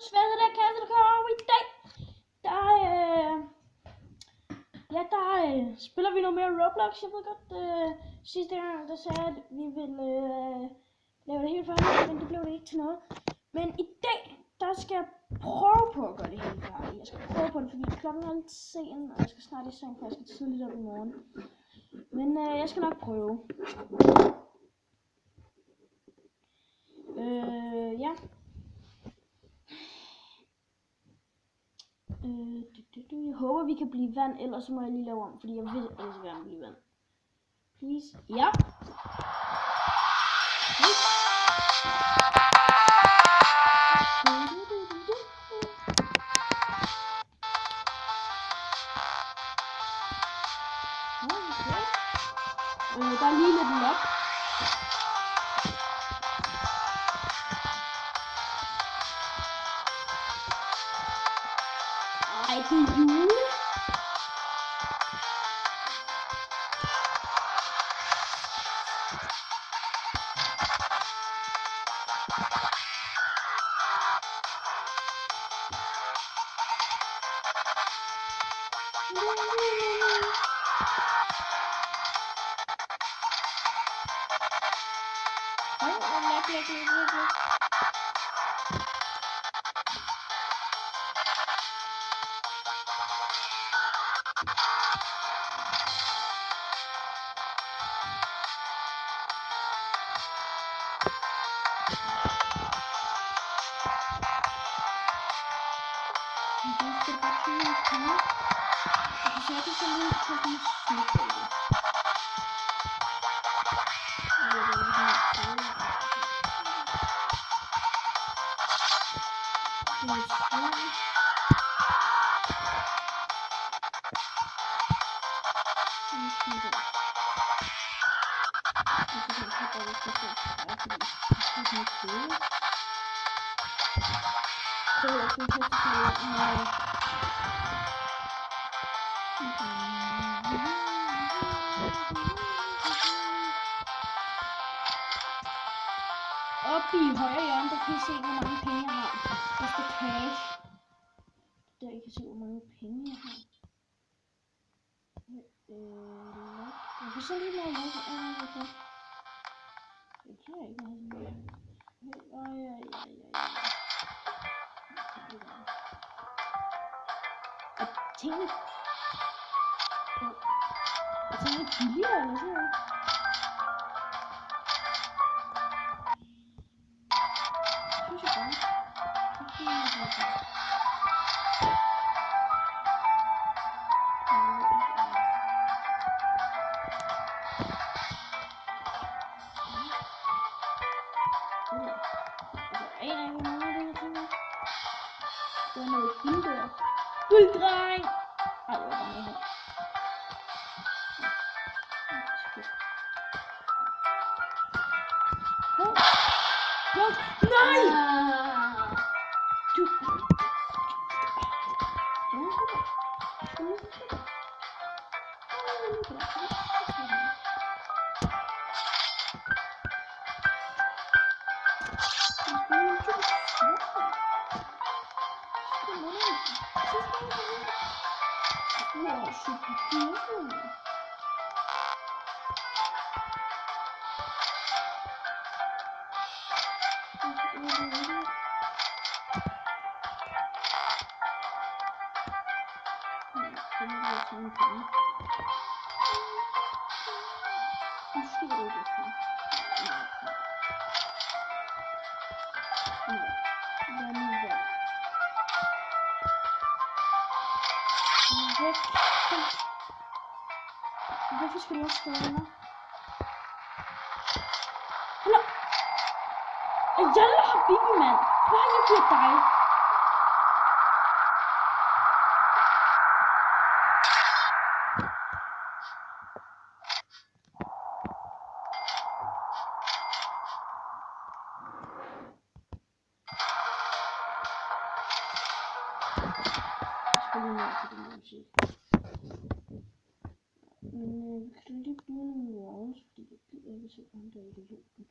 Svend der kasse, der kommer over i dag. Der spiller vi noget mere Roblox. Jeg ved godt, sidste gang, der sagde at vi ville lave det helt færdigt, men det blev det ikke til noget. Men i dag, der skal jeg prøve på at gøre det helt færdigt. Jeg skal prøve på det, fordi klokken er lidt sen, og jeg skal snart i seng, for jeg skal tidligt op i morgen. Men jeg skal nok prøve. Ja. Jeg håber vi kan blive vand, ellers så må jeg lige lave om, fordi jeg vil ellers gerne blive vand. Please. Ja. Der er lige lidt lag. Ej, det er jule. Oppe i højre hjørne, der kan I se, hvor mange penge jeg har. Der står cash. Der I kan se, hvor mange penge jeg har. Jeg kan se lige noget lag. Det kan jeg ikke have sådan noget. Er tingene billigere eller sådan noget? Det er noget guldrør. Gulddreng! Ej, det var bare noget her. Nej! Du... Hvorfor skal du også stå her? Hallo? Jalla habibi, mand! Hvad har jeg givet dig? Jeg skal lige ned til den musik. Men vi kan lige bruge nogle walls, fordi jeg gider ikke se andre idioten.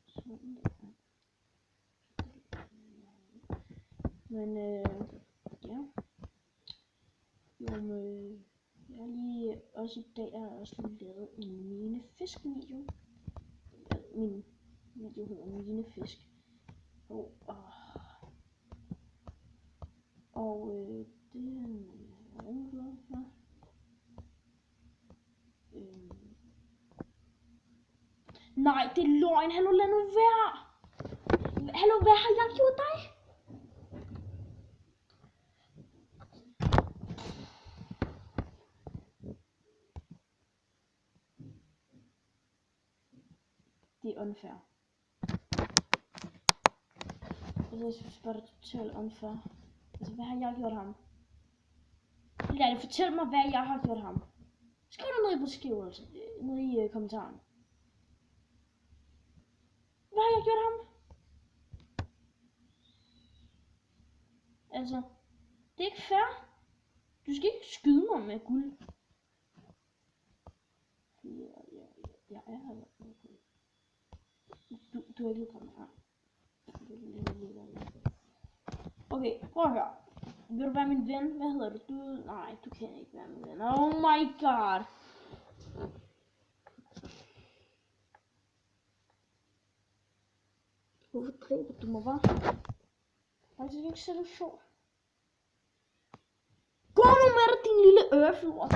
Sådan der. Men ja. Jo, jeg har lige også i dag har jeg også lige lavet en minefisk-video. Min video hedder minefisk. Og det er jeg glad for. Nej, det er løgn. Hallo, lad nu være. Hallo, hvad har jeg gjort dig? Det er unfair. Jeg synes bare, det er totalt unfair. Altså, hvad har jeg gjort ham? Lad det fortælle mig, hvad jeg har gjort ham. Skriv det ned i beskrivelsen, ned i kommentaren. Hvad har jeg gjort ham? Altså, det er ikke fair. Du skal ikke skyde mig med guld. Jeg er her. Du har ikke kommet her. Okay, prøv at høre. Vil du være min ven? Hvad hedder du? Nej, du kan ikke være min ven. Oh my god. Hvorfor dræber du mig, hva'? Faktisk ikke så det sjovt. Gå nu med dig, din lille øreflor.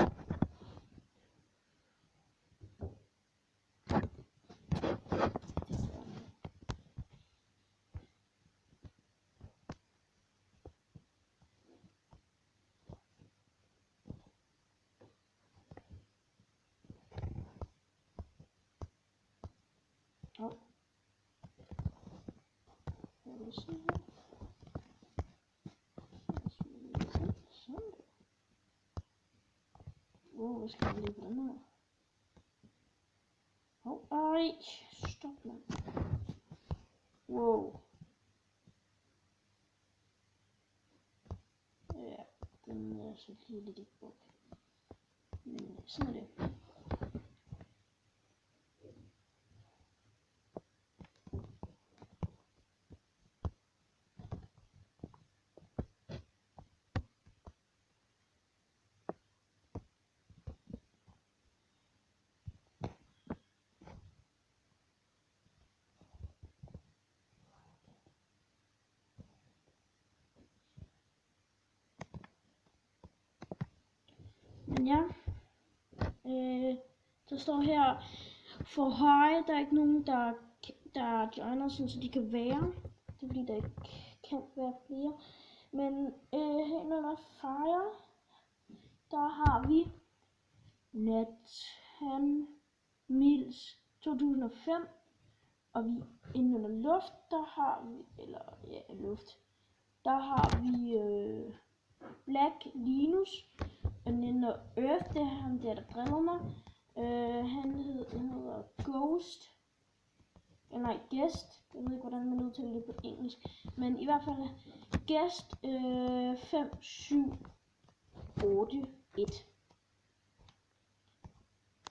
Hvad skal jeg lige på den her? Ej, stop man. Wow. Ja, den er så lige lidt i buk. Men sådan er det. Men ja, der står her for høje, der er ikke nogen, der joiner, så de kan være. Det er fordi, der ikke kan være flere. Men herunder fire, der har vi Nathan Mills 2005. Og vi inden under luft, der har vi, der har vi Black Linus. Og inden Earth, det er ham der driller mig. Han hedder Ghost. Eller nej, Guest. Jeg ved ikke, hvordan man udtaler det på engelsk. Men i hvert fald Guest 5781.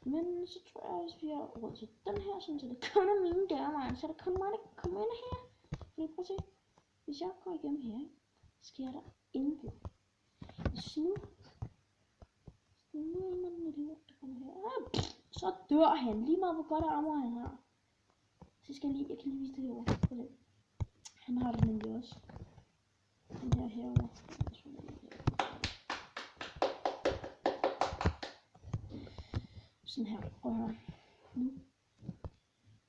Men så tror jeg også, vi har råd til den her, så det kun er mine dørmand. Så er det kun mig, der kan komme ind her. Fordi prøv at se. Hvis jeg går igennem her, sker der intet. Hvis nu er en idiot, der kommer her. Så dør han. Lige meget hvor godt armor han har. Så jeg kan lige vise det herovre. Han har det nemlig også. Den her herovre. Sådan her. Prøv at høre. Nu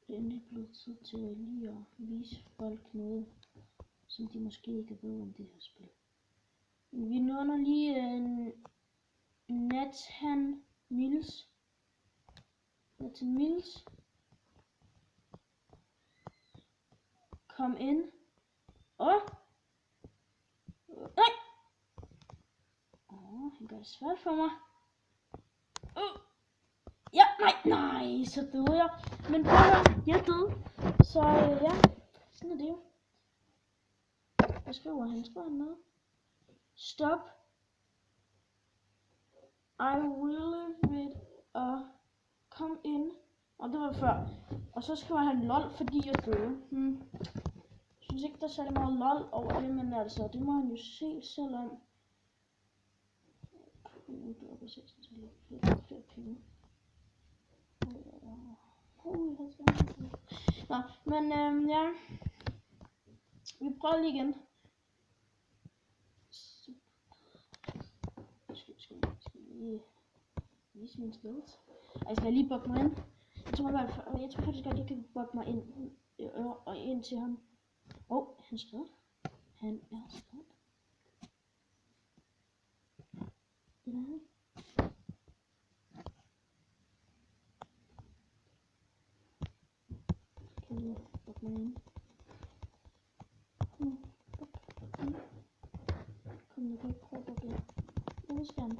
er det endelig blevet tid til lige at vise folk noget, som de måske ikke ved om det her spil. Vi nåede lige Nathan Mills. Kom ind. Nej! Han gør det svært for mig. Ja, nej, så døde jeg. Men prøv at høre, jeg døde. Så ja, sådan er det jo. Hvad skriver han? Skriver han noget? Stop. I really with come in. Og det var før. Og så skriver han lol, fordi jeg døde. Så synes ikke, der er særlig meget lol over det, men altså, det må han jo se selv om. Nu dropper 6 til lidt flere penge. Nå, men ja. Vi prøver lige igen. Skal lige vise mine skills. Jeg skal lige bugge mig ind. Jeg tror faktisk godt, jeg kan bugge mig ind til ham. Han skrev. Han er skrevet. Nej. Kan lige bugge mig ind. Kom nu, kan jeg prøve at bugge ind. Nu skal han.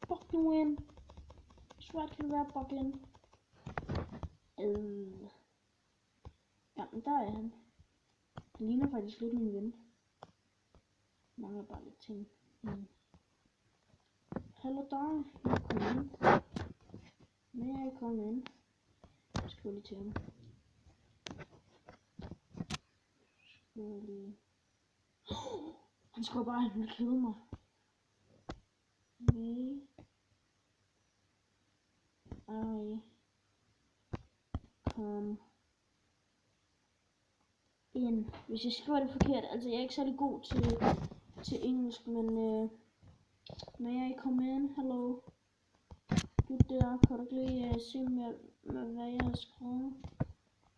Bug nu ind. Svært kan det være at bugge ind. Ja, men der er han. Han ligner faktisk lidt min ven. Mangler bare lidt ting. Hallo dig. Kom ind. May I come in? Jeg skriver lige til ham. Han skriver bare, at han vil kede mig. May I come in? Hvis jeg skriver det forkert, altså jeg er ikke særlig god til engelsk, men may I come in? Hello. Du der, kan du ikke lige se med hvad jeg har skrevet?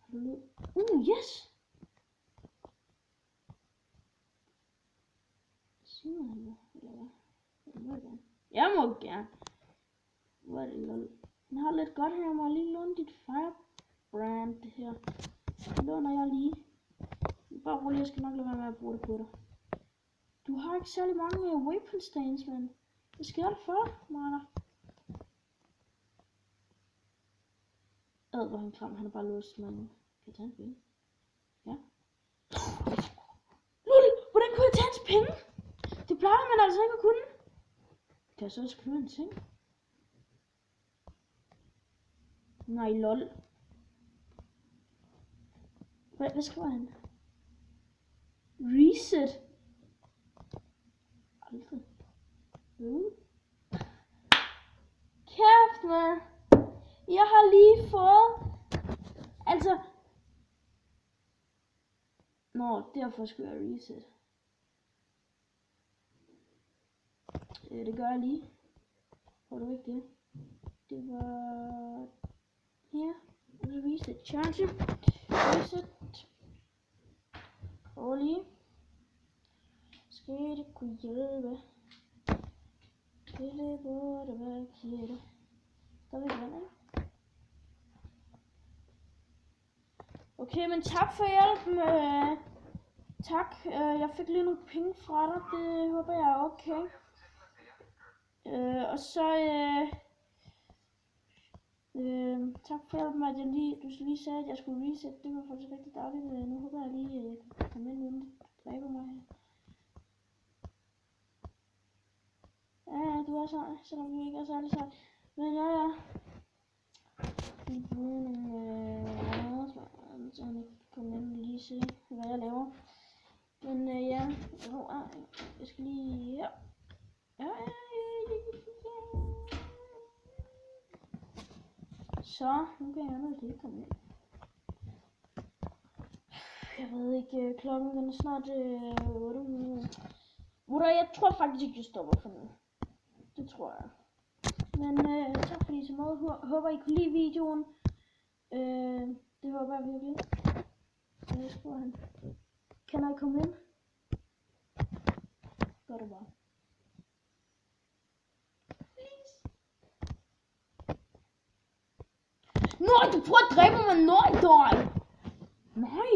Hello. Yes! Sig mig hello, eller hvad? Jeg må gerne. Jeg må gerne. Hvor er det lol. Den har lidt godt her, må jeg lige låne dit firebrand her. Det låner jeg lige. Bare roligt, jeg skal nok lade være med at bruge det på dig. Du har ikke særlig mange weapon stains, men hvad sker der for, Marder? Hvor han klam, han er bare låst, man kan jeg tage en penge? Ja. Lul, hvordan kunne jeg tage hans penge? Det plejer man altså ikke at kunne. Kan jeg så skrive en ting? Nej, lol. Hvad skriver han? Reset. Aldrig. Kæft, man. Jeg har lige fået. Altså. Nå, derfor skulle jeg reset. Det gør jeg lige. Får du ikke det? Det var her. Reset. Charge. Reset. Og lige. Skal det kunne hjælpe? Det burde være kære. Der vil jeg ikke. Okay, men tak for hjælpen. Tak. Jeg fik lige nogle penge fra dig. Det håber jeg er okay. Og så tak for hjælpen, at du lige sagde, at jeg skulle reset. Det var faktisk rigtig dejligt. Nu håber jeg lige, at jeg kan komme ind uden at dræbe mig her. Ja, du er sej, selvom du ikke er særlig sej. Men ja. Så han ikke komme ind og lige se, hvad jeg laver. Men ja, jeg skal lige her. Så, nu kan jeg nok lige komme ind. Jeg ved ikke, klokken den er snart 8. Jeg tror faktisk ikke, jeg stopper for nu. Det tror jeg. Men tak fordi I så meget. Håber I kunne lide videoen. Det håber jeg virkelig. Jeg skriver han. Kan I komme ind? Gør det bare. Please. Nej, du prøver at dræbe mig. Nej, dog. Nej.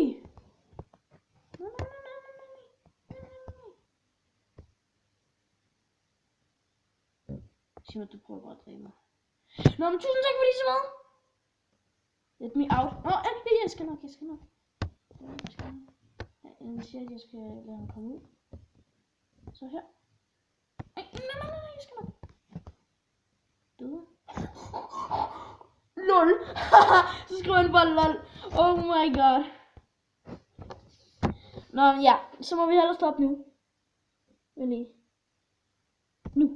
Sig mig, du prøver bare at dræbe mig. Nå, men tusind tak fordi I så meget. Let me out. Jeg skal nok. Jeg siger, at jeg skal lade ham komme ud. Så her. Nej, jeg skal nok. døde. LOL. Så skriver han bare LOL. Oh my god. Nå, ja. Så må vi hellere stoppe nu. Nu.